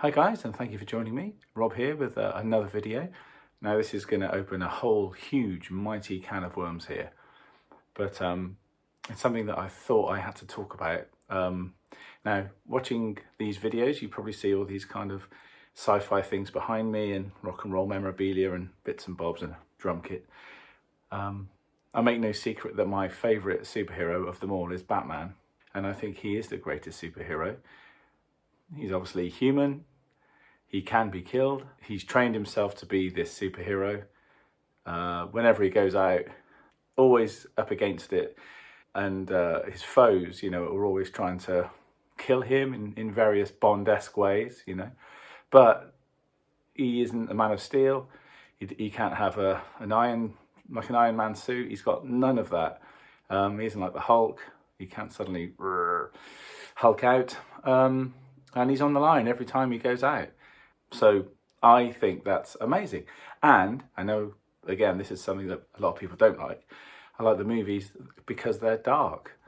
Hi guys, and thank you for joining me. Rob here with another video. Now this is going to open a whole huge mighty can of worms here, but it's something that I thought I had to talk about. Now watching these videos you probably see all these kind of sci-fi things behind me and rock and roll memorabilia and bits and bobs and a drum kit. I make no secret that my favourite superhero of them all is Batman, and I think he is the greatest superhero. He's obviously human. He can be killed. He's trained himself to be this superhero. Whenever he goes out, always up against it. And his foes, are always trying to kill him in various Bond-esque ways, But he isn't a man of steel. He can't have an Iron Man suit. He's got none of that. He isn't like the Hulk. He can't suddenly Hulk out. And he's on the line every time he goes out. So I think that's amazing. And I know, again, this is something that a lot of people don't like. I like the movies because they're dark.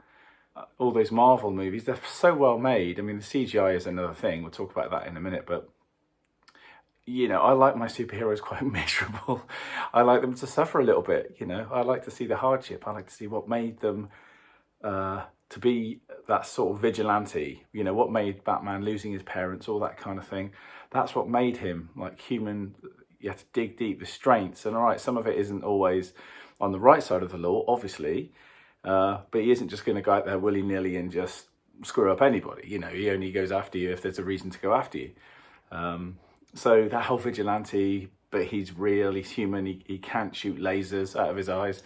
All those Marvel movies, they're so well made. I mean, the CGI is another thing. We'll talk about that in a minute. But, I like my superheroes quite miserable. I like them to suffer a little bit, I like to see the hardship. I like to see what made them to be that sort of vigilante, what made Batman losing his parents, all that kind of thing. That's what made him like human. You have to dig deep, the strengths. And all right, some of it isn't always on the right side of the law, obviously, but he isn't just going to go out there willy-nilly and just screw up anybody. He only goes after you if there's a reason to go after you. So that whole vigilante, but he's real, he's human, he can't shoot lasers out of his eyes.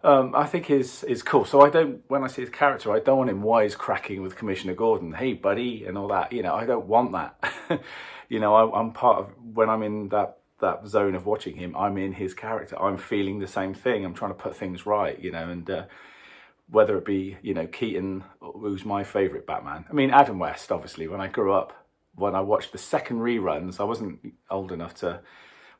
I think is cool. So when I see his character, I don't want him wisecracking with Commissioner Gordon, hey buddy, and all that. I don't want that. I'm part of, when I'm in that zone of watching him, I'm in his character. I'm feeling the same thing. I'm trying to put things right, and whether it be, Keaton, who's my favourite Batman. I mean, Adam West, obviously, when I grew up, when I watched the second reruns, I wasn't old enough to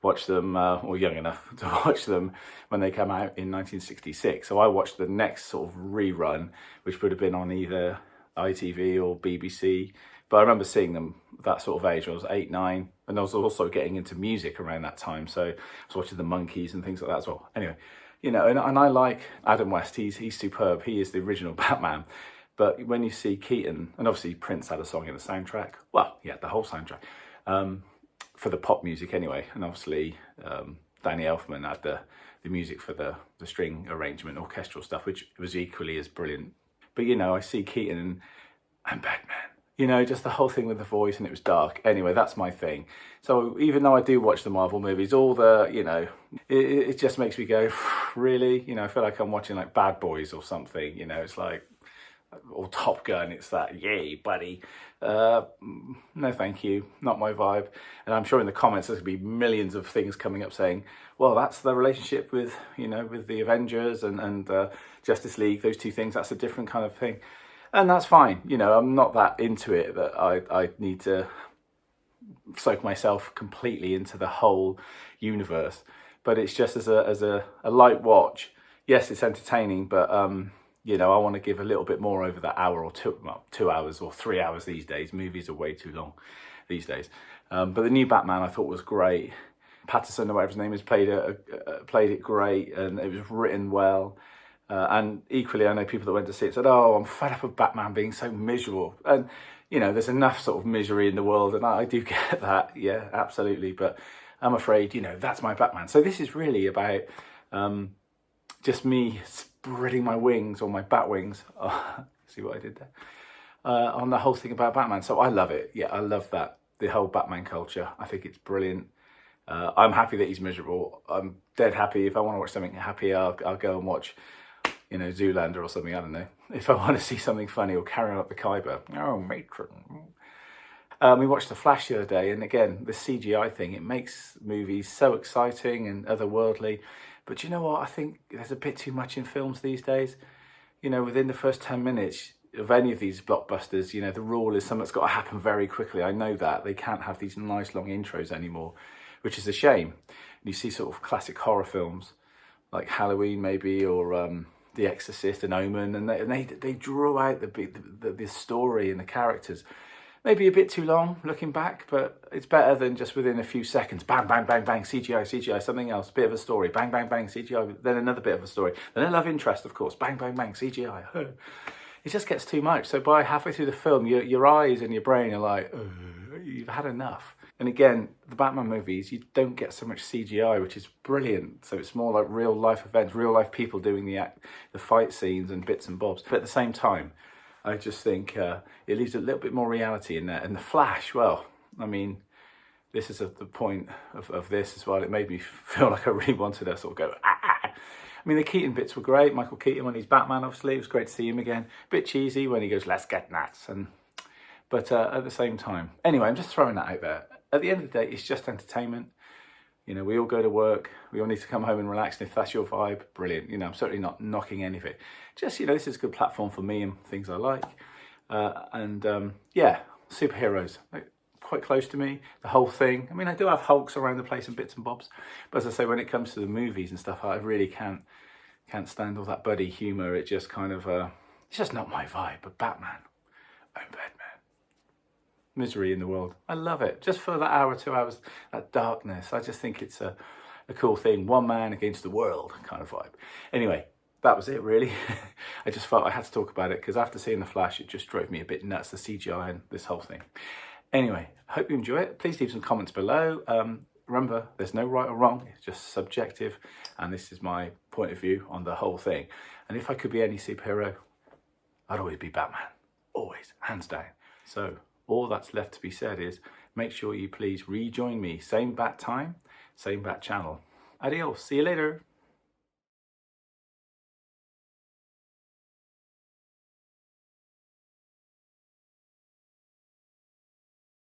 watch them, or young enough to watch them when they came out in 1966. So I watched the next sort of rerun, which would have been on either ITV or BBC. But I remember seeing them that sort of age. I was 8, 9, and I was also getting into music around that time. So I was watching the Monkees and things like that as well. Anyway, and I like Adam West. He's superb. He is the original Batman. But when you see Keaton, and obviously Prince had a song in the soundtrack. Well, yeah, the whole soundtrack. For the pop music anyway, and obviously Danny Elfman had the music for the string arrangement, orchestral stuff, which was equally as brilliant. But I see Keaton and I'm Batman, just the whole thing with the voice, and it was dark. Anyway, that's my thing. So even though I do watch the Marvel movies, all the, it just makes me go, really? I feel like I'm watching like Bad Boys or something, it's like, or Top Gun, it's that, yay, buddy. No thank you, not my vibe. And I'm sure in the comments there's going to be millions of things coming up saying, well, that's the relationship with, with the Avengers and Justice League, those two things, that's a different kind of thing. And that's fine, I'm not that into it that I need to soak myself completely into the whole universe. But it's just as a light watch. Yes, it's entertaining, but I want to give a little bit more over that hour or 2 hours or 3 hours these days. Movies are way too long these days. But the new Batman I thought was great. Patterson, or whatever his name is, played it great, and it was written well. And equally, I know people that went to see it said, oh, I'm fed up of Batman being so miserable. And, there's enough sort of misery in the world, and I do get that, yeah, absolutely. But I'm afraid, that's my Batman. So this is really about just me spreading my wings, or my bat wings. Oh, see what I did there? On the whole thing about Batman. So I love it. Yeah, I love that. The whole Batman culture. I think it's brilliant. I'm happy that he's miserable. I'm dead happy. If I want to watch something happy, I'll go and watch, Zoolander or something. I don't know. If I want to see something funny, or Carry On Up the Khyber. Oh, matron. We watched The Flash the other day, and again, the CGI thing, it makes movies so exciting and otherworldly. But you know what? I think there's a bit too much in films these days. Within the first 10 minutes of any of these blockbusters, the rule is something's got to happen very quickly. I know that. They can't have these nice long intros anymore, which is a shame. You see sort of classic horror films like Halloween maybe, or The Exorcist and Omen, and they draw out the story and the characters. Maybe a bit too long looking back, but it's better than just within a few seconds. Bang, bang, bang, bang, CGI, CGI, something else, bit of a story. Bang, bang, bang, CGI, then another bit of a story. Then a love interest, of course. Bang, bang, bang, CGI. It just gets too much. So by halfway through the film, your eyes and your brain are like, you've had enough. And again, the Batman movies, you don't get so much CGI, which is brilliant. So it's more like real life events, real life people doing the fight scenes and bits and bobs. But at the same time, I just think it leaves a little bit more reality in there. And the Flash, well, I mean, this is at the point of this as well. It made me feel like I really wanted to sort of go, ah. I mean, the Keaton bits were great. Michael Keaton when he's Batman, obviously, it was great to see him again. A bit cheesy when he goes, let's get nuts. But at the same time, anyway, I'm just throwing that out there. At the end of the day, it's just entertainment. You know, we all go to work. We all need to come home and relax. And if that's your vibe, brilliant. You know, I'm certainly not knocking any of it. Just, you know, this is a good platform for me and things I like. Yeah, superheroes, like, quite close to me. The whole thing. I mean, I do have Hulks around the place and bits and bobs. But as I say, when it comes to the movies and stuff, I really can't stand all that buddy humour. It just kind of, it's just not my vibe. But Batman, I'm Batman. Misery in the world. I love it. Just for that hour, 2 hours, that darkness. I just think it's a cool thing. One man against the world kind of vibe. Anyway, that was it really. I just felt I had to talk about it because after seeing The Flash, it just drove me a bit nuts, the CGI and this whole thing. Anyway, I hope you enjoy it. Please leave some comments below. Remember, there's no right or wrong. It's just subjective. And this is my point of view on the whole thing. And if I could be any superhero, I'd always be Batman. Always, hands down. So all that's left to be said is make sure you please rejoin me. Same bat time, same bat channel. Adios. See you later.